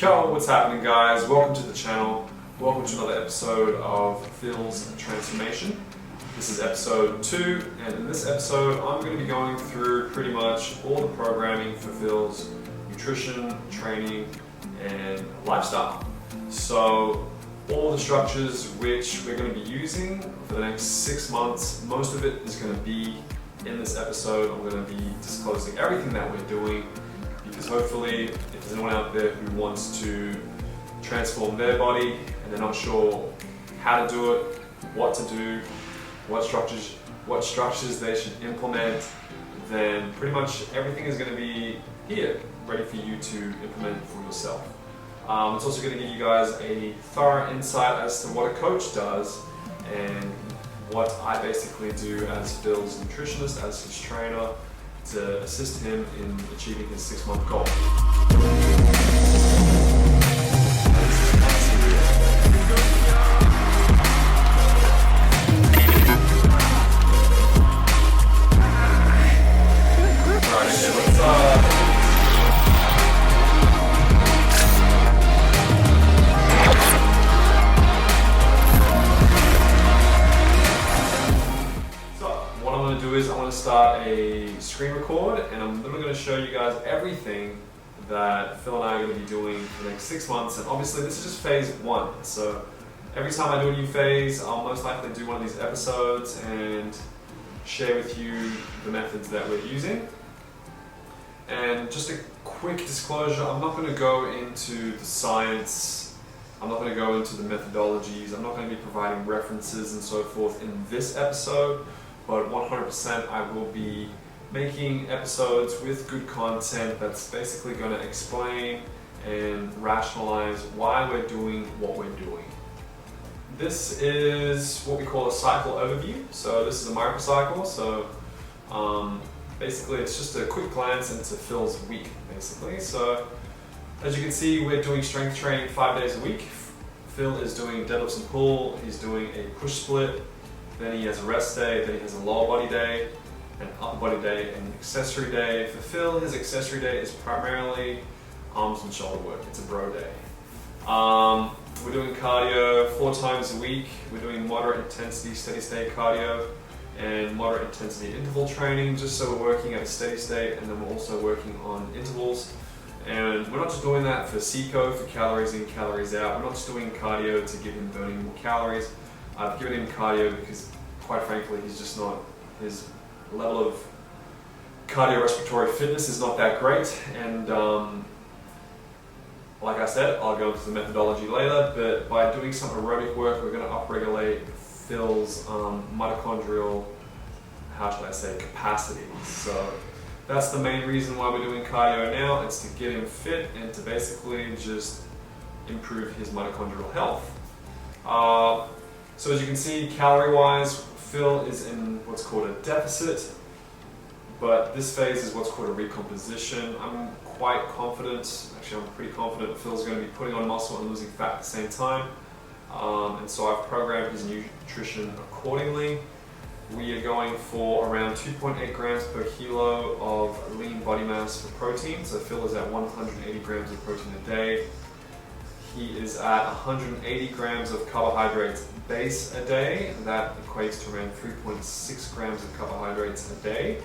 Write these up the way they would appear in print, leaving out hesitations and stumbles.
Yo, what's happening guys? Welcome to the channel. Welcome to another episode of Phil's Transformation. This is episode 2, and in this episode I'm going to be going through pretty much all the programming for Phil's nutrition, training, and lifestyle. So all the structures which we're going to be using for the next 6 months, most of it is going to be in this episode. I'm going to be disclosing everything that we're doing, because hopefully if there's anyone out there who wants to transform their body and they're not sure how to do it, what to do, what structures they should implement, then pretty much everything is going to be here, ready for you to implement for yourself. It's also going to give you guys a thorough insight as to what a coach does and what I basically do as Phil's nutritionist, as his trainer, to assist him in achieving his 6-month goal. Start a screen record, and I'm literally going to show you guys everything that Phil and I are going to be doing for the next 6 months. And obviously this is just phase 1, so every time I do a new phase I'll most likely do one of these episodes and share with you the methods that we're using. And just a quick disclosure, I'm not going to go into the science, I'm not going to go into the methodologies, I'm not going to be providing references and so forth in this episode. But 100% I will be making episodes with good content that's basically going to explain and rationalize why we're doing what we're doing. This is what we call a cycle overview. So this is a microcycle. So basically it's just a quick glance into Phil's week basically. So as you can see, we're doing strength training 5 days a week. Phil is doing deadlifts and pull, he's doing a push split, then he has a rest day, then he has a lower body day, an upper body day, and an accessory day. For Phil, his accessory day is primarily arms and shoulder work. It's a bro day. We're doing cardio 4 times a week. We're doing moderate intensity, steady state cardio, and moderate intensity interval training, just so we're working at a steady state, and then we're also working on intervals. And we're not just doing that for CECO, for calories in, calories out. We're not just doing cardio to get him burning more calories. I've given him cardio because, quite frankly, he's just not, his level of cardiorespiratory fitness is not that great. And like I said, I'll go into the methodology later, but by doing some aerobic work, we're going to upregulate Phil's mitochondrial, how should I say, capacity. So that's the main reason why we're doing cardio now. It's to get him fit and to basically just improve his mitochondrial health. So as you can see, calorie-wise, Phil is in what's called a deficit, but this phase is what's called a recomposition. I'm quite confident, actually I'm pretty confident Phil's going to be putting on muscle and losing fat at the same time. And so I've programmed his nutrition accordingly. We are going for around 2.8 grams per kilo of lean body mass for protein. So Phil is at 180 grams of protein a day. He is at 180 grams of carbohydrates base a day. That equates to around 3.6 grams of carbohydrates a day.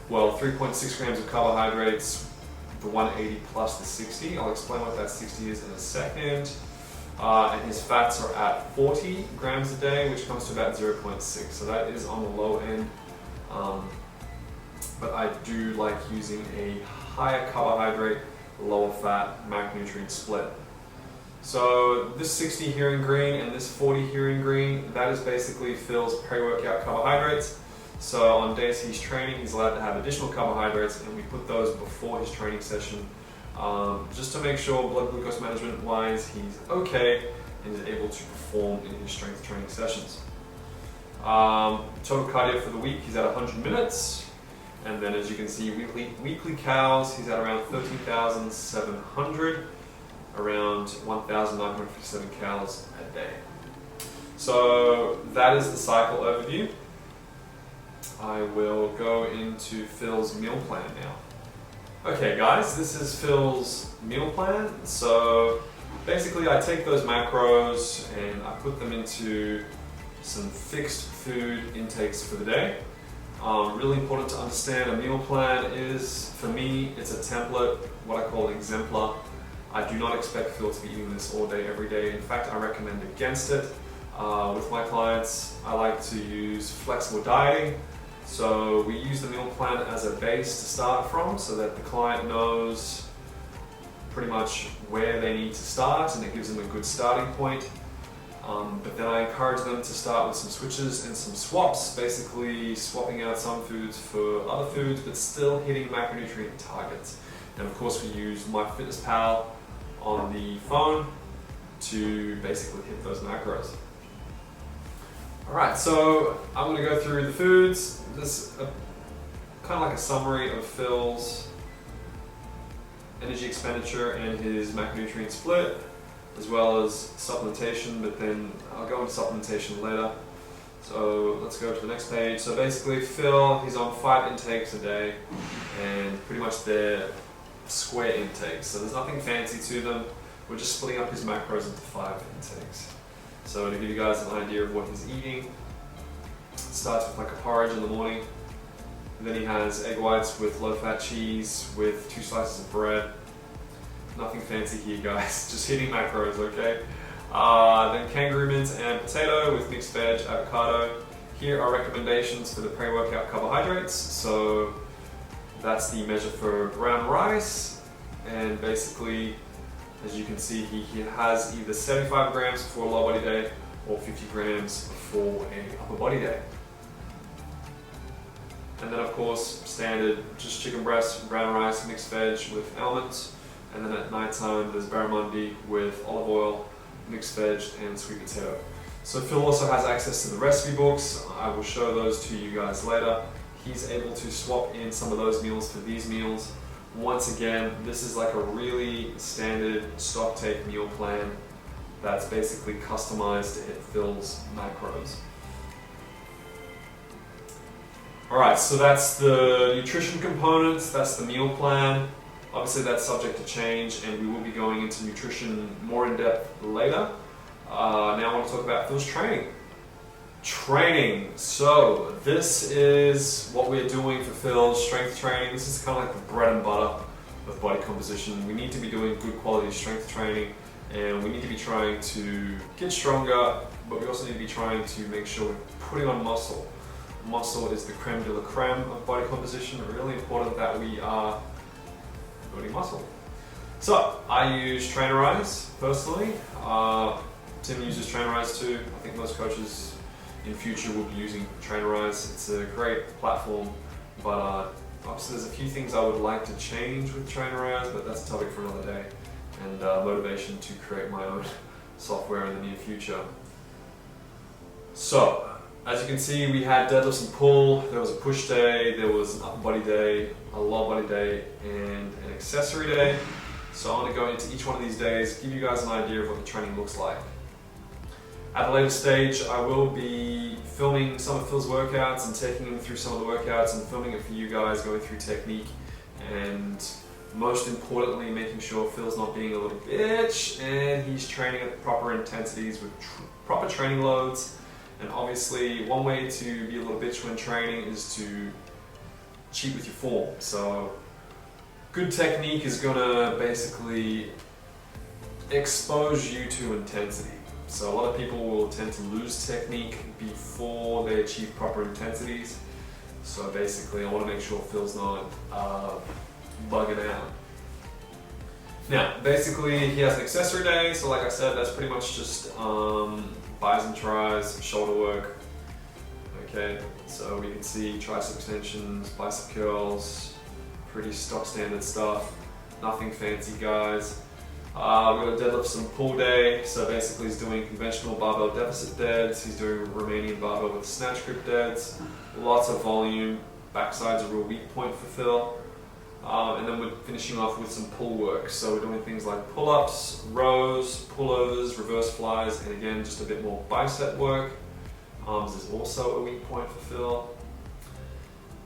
Well, 3.6 grams of carbohydrates, the 180 plus the 60. I'll explain what that 60 is in a second. And his fats are at 40 grams a day, which comes to about 0.6. So that is on the low end. But I do like using a higher carbohydrate, lower fat macronutrient split. So this 60 here in green and this 40 here in green, that is basically Phil's pre-workout carbohydrates. So on days he's training, he's allowed to have additional carbohydrates, and we put those before his training session, just to make sure blood glucose management wise he's okay and is able to perform in his strength training sessions. Total cardio for the week, he's at 100 minutes. And then as you can see, weekly calories, he's at around 13,700. Around 1,957 calories a day. So that is the cycle overview. I will go into Phil's meal plan now. Okay guys, this is Phil's meal plan. So basically I take those macros and I put them into some fixed food intakes for the day. Really important to understand a meal plan is, for me, it's a template, what I call an exemplar. I do not expect Phil to be eating this all day, every day. In fact, I recommend against it. With my clients, I like to use flexible dieting. So we use the meal plan as a base to start from so that the client knows pretty much where they need to start and it gives them a good starting point. But then I encourage them to start with some switches and some swaps, basically swapping out some foods for other foods but still hitting macronutrient targets. And of course we use MyFitnessPal on the phone to basically hit those macros. Alright, so I'm going to go through the foods. This is kind of like a summary of Phil's energy expenditure and his macronutrient split, as well as supplementation, but then I'll go into supplementation later. So let's go to the next page. So basically Phil, he's on 5 intakes a day, and pretty much they're square intakes. So there's nothing fancy to them. We're just splitting up his macros into 5 intakes. So to give you guys an idea of what he's eating, it starts with like a porridge in the morning. And then he has egg whites with low-fat cheese with 2 slices of bread. Nothing fancy here, guys, just hitting macros, okay? Then kangaroo mint and potato with mixed veg, avocado. Here are recommendations for the pre-workout carbohydrates. So that's the measure for brown rice, and basically, as you can see, he has either 75 grams for a lower body day or 50 grams for an upper body day. And then of course, standard, just chicken breast, brown rice, mixed veg with almonds. And then at night time, there's barramundi with olive oil, mixed veg, and sweet potato. So Phil also has access to the recipe books. I will show those to you guys later. He's able to swap in some of those meals for these meals. Once again, this is like a really standard stock take meal plan that's basically customized to hit Phil's macros. Alright, so that's the nutrition components, that's the meal plan. Obviously that's subject to change and we will be going into nutrition more in depth later. Now I want to talk about Phil's training. So this is what we're doing for Phil's strength training. This is kind of like the bread and butter of body composition. We need to be doing good quality strength training and we need to be trying to get stronger, but we also need to be trying to make sure we're putting on muscle. Muscle is the creme de la creme of body composition. Really important that we are building muscle. So I use Trainerize personally. Tim uses Trainerize too. I think most coaches in future will be using Trainerize. It's a great platform, but obviously there's a few things I would like to change with Trainerize, but that's a topic for another day, and motivation to create my own software in the near future. So, as you can see, we had deadlifts and pull, there was a push day, there was an upper body day, a lower body day, and an accessory day. So I'm going to go into each one of these days, give you guys an idea of what the training looks like. At a later stage, I will be filming some of Phil's workouts and taking him through some of the workouts and filming it for you guys, going through technique, and most importantly, making sure Phil's not being a little bitch and he's training at proper intensities with proper training loads. And obviously, one way to be a little bitch when training is to cheat with your form. So good technique is gonna basically expose you to intensity. So a lot of people will tend to lose technique before they achieve proper intensities. So basically, I want to make sure Phil's not bugging out. Now, basically, he has an accessory day. So like I said, that's pretty much just bis and tris, shoulder work. Okay, so we can see tricep extensions, bicep curls, pretty stock standard stuff. Nothing fancy, guys. We've got a deadlift and pull day, so basically he's doing conventional barbell deficit deads, he's doing Romanian barbell with snatch grip deads, lots of volume, backside's a real weak point for Phil, and then we're finishing off with some pull work, so we're doing things like pull-ups, rows, pullovers, reverse flies, and again just a bit more bicep work. Arms is also a weak point for Phil.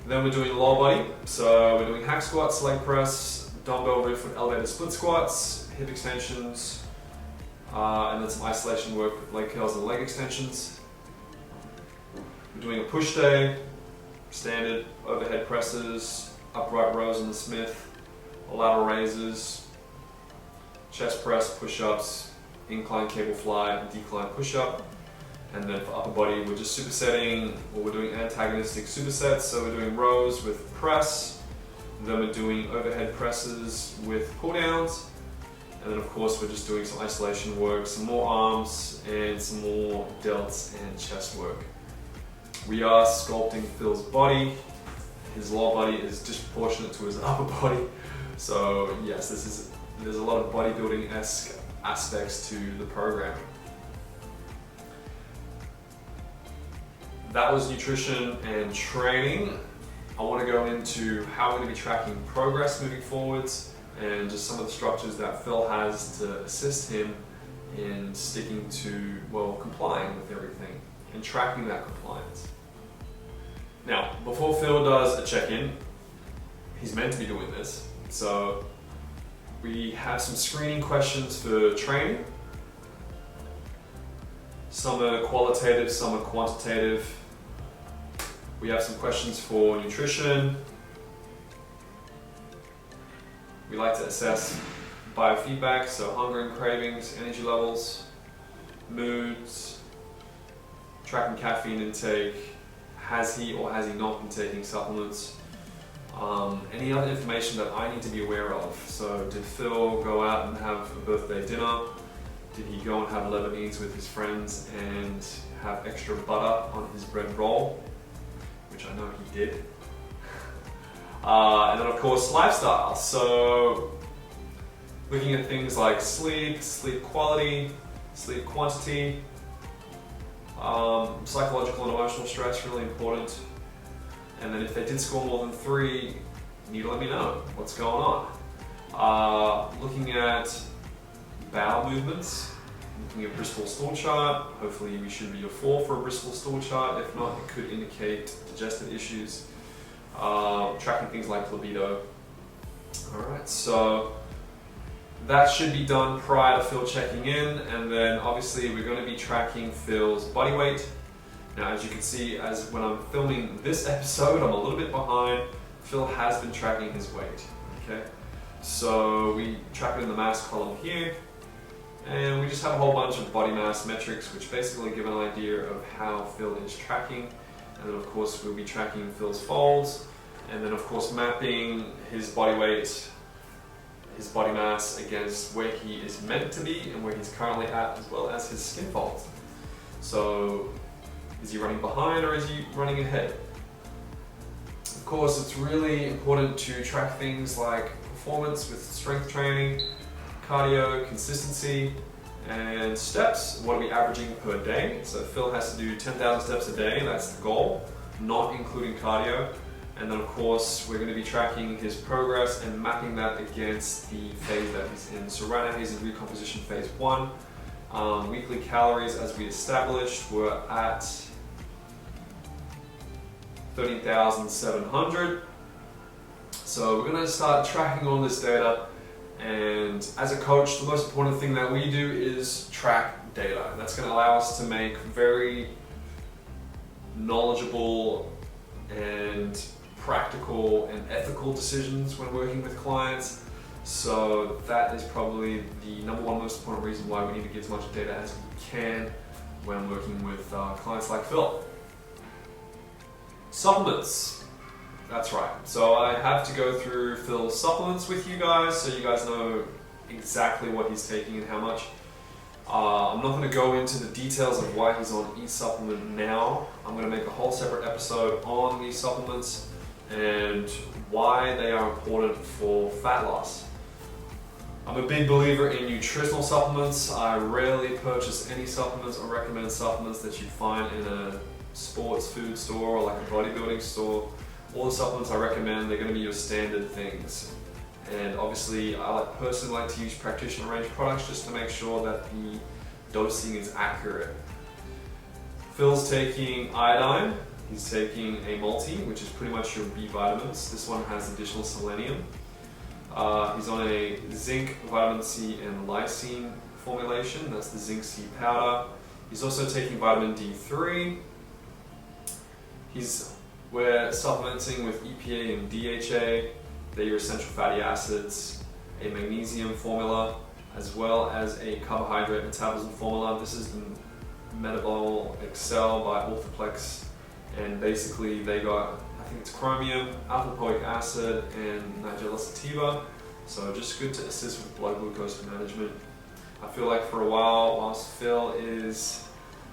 Then we're doing lower body, so we're doing hack squats, leg press, dumbbell riff with elevated split squats, hip extensions, and then some isolation work with leg curls and leg extensions. We're doing a push day, standard overhead presses, upright rows on the Smith, lateral raises, chest press, push-ups, incline cable fly, decline push-up. And then for upper body, we're just supersetting, or we're doing antagonistic supersets. So we're doing rows with press, then we're doing overhead presses with pull downs, and then of course we're just doing some isolation work, some more arms, and some more delts and chest work. We are sculpting Phil's body. His lower body is disproportionate to his upper body. So yes, there's a lot of bodybuilding-esque aspects to the program. That was nutrition and training. I want to go into how we're going to be tracking progress moving forwards and just some of the structures that Phil has to assist him in sticking to, well, complying with everything and tracking that compliance. Now, before Phil does a check-in, he's meant to be doing this, so we have some screening questions for training. Some are qualitative, some are quantitative. We have some questions for nutrition. We like to assess biofeedback, so hunger and cravings, energy levels, moods, tracking caffeine intake, has he or has he not been taking supplements, any other information that I need to be aware of. So did Phil go out and have a birthday dinner? Did he go and have Lebanese with his friends and have extra butter on his bread roll? Which I know he did. And then of course lifestyle. So looking at things like sleep, sleep quality, sleep quantity, psychological and emotional stress, really important. And then if they did score more than 3, you need to let me know what's going on. Looking at bowel movements, looking at Bristol stool chart. Hopefully we should be a 4 for a Bristol stool chart. If not, it could indicate digestive issues. Tracking things like libido. Alright, so that should be done prior to Phil checking in, and then obviously we're going to be tracking Phil's body weight. Now as you can see, as when I'm filming this episode, I'm a little bit behind. Phil has been tracking his weight. Okay, so we track it in the mass column here. And we just have a whole bunch of body mass metrics which basically give an idea of how Phil is tracking. And then of course we'll be tracking Phil's folds, and then of course mapping his body weight, his body mass against where he is meant to be and where he's currently at, as well as his skin folds. So is he running behind or is he running ahead? Of course it's really important to track things like performance with strength training, cardio, consistency, and steps. What are we averaging per day? So Phil has to do 10,000 steps a day, that's the goal, not including cardio. And then of course we're going to be tracking his progress and mapping that against the phase that he's in. So right now he's in recomposition phase 1. Weekly calories, as we established, were at 13,700. So we're going to start tracking all this data. And as a coach, the most important thing that we do is track data. And that's going to allow us to make very knowledgeable and practical and ethical decisions when working with clients. So that is probably the number one most important reason why we need to get as much data as we can when working with clients like Phil. Supplements. That's right. So I have to go through Phil's supplements with you guys so you guys know exactly what he's taking and how much. I'm not going to go into the details of why he's on each supplement now. I'm going to make a whole separate episode on these supplements and why they are important for fat loss. I'm a big believer in nutritional supplements. I rarely purchase any supplements or recommend supplements that you'd find in a sports food store or like a bodybuilding store. All the supplements I recommend, they're going to be your standard things. And obviously I personally like to use practitioner range products just to make sure that the dosing is accurate. Phil's taking iodine, He's taking a multi, which is pretty much your B vitamins. This one has additional selenium. He's on a zinc, vitamin C, and lysine formulation. That's the zinc C powder. He's also taking vitamin D3. We're supplementing with EPA and DHA. They're your essential fatty acids, a magnesium formula, as well as a carbohydrate metabolism formula. This is the Metabol Excel by Orthoplex, and basically they got, I think it's chromium, alpha-lipoic acid, and Nigella sativa. So just good to assist with blood glucose management. I feel like for a while, whilst Phill is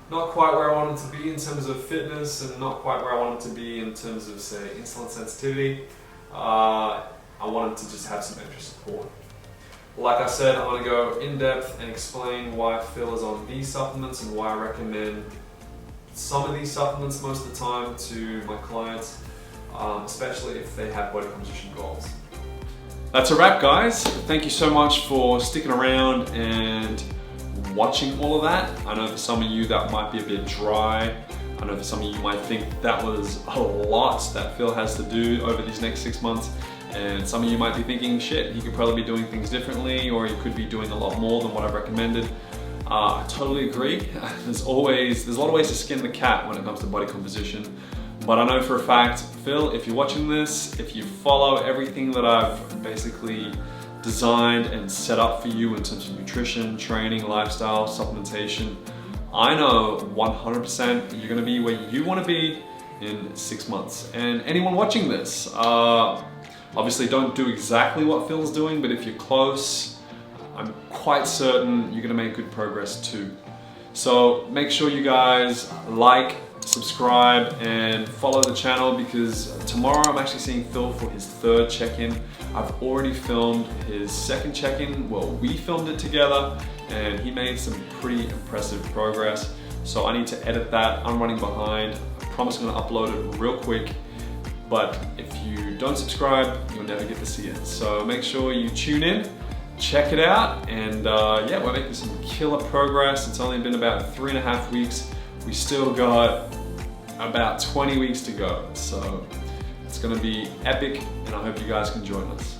not quite where I want him to be in terms of fitness and not quite where I want him to be in terms of, say, insulin sensitivity, I want him to just have some extra support. Like I said, I'm going to go in depth and explain why Phill is on these supplements and why I recommend some of these supplements most of the time to my clients, especially if they have body composition goals. That's a wrap, guys. Thank you so much for sticking around and watching all of that. I know for some of you that might be a bit dry. I know for some of you might think that was a lot that Phill has to do over these next 6 months. And some of you might be thinking, shit, he could probably be doing things differently, or he could be doing a lot more than what I've recommended. I totally agree. There's a lot of ways to skin the cat when it comes to body composition. But I know for a fact, Phill, if you're watching this, if you follow everything that I've basically designed and set up for you in terms of nutrition, training, lifestyle, supplementation, I know 100% you're gonna be where you wanna be in 6 months. And anyone watching this, obviously don't do exactly what Phil's doing, but if you're close, I'm quite certain you're gonna make good progress too. So make sure you guys like, subscribe, and follow the channel, because tomorrow I'm actually seeing Phill for his 3rd check-in. I've already filmed his 2nd check-in. Well, we filmed it together and he made some pretty impressive progress. So I need to edit that. I'm running behind. I promise I'm gonna upload it real quick. But if you don't subscribe, you'll never get to see it. So make sure you tune in, check it out, and yeah, we're making some killer progress. It's only been about 3.5 weeks. We still got about 20 weeks to go. So it's gonna be epic, and I hope you guys can join us.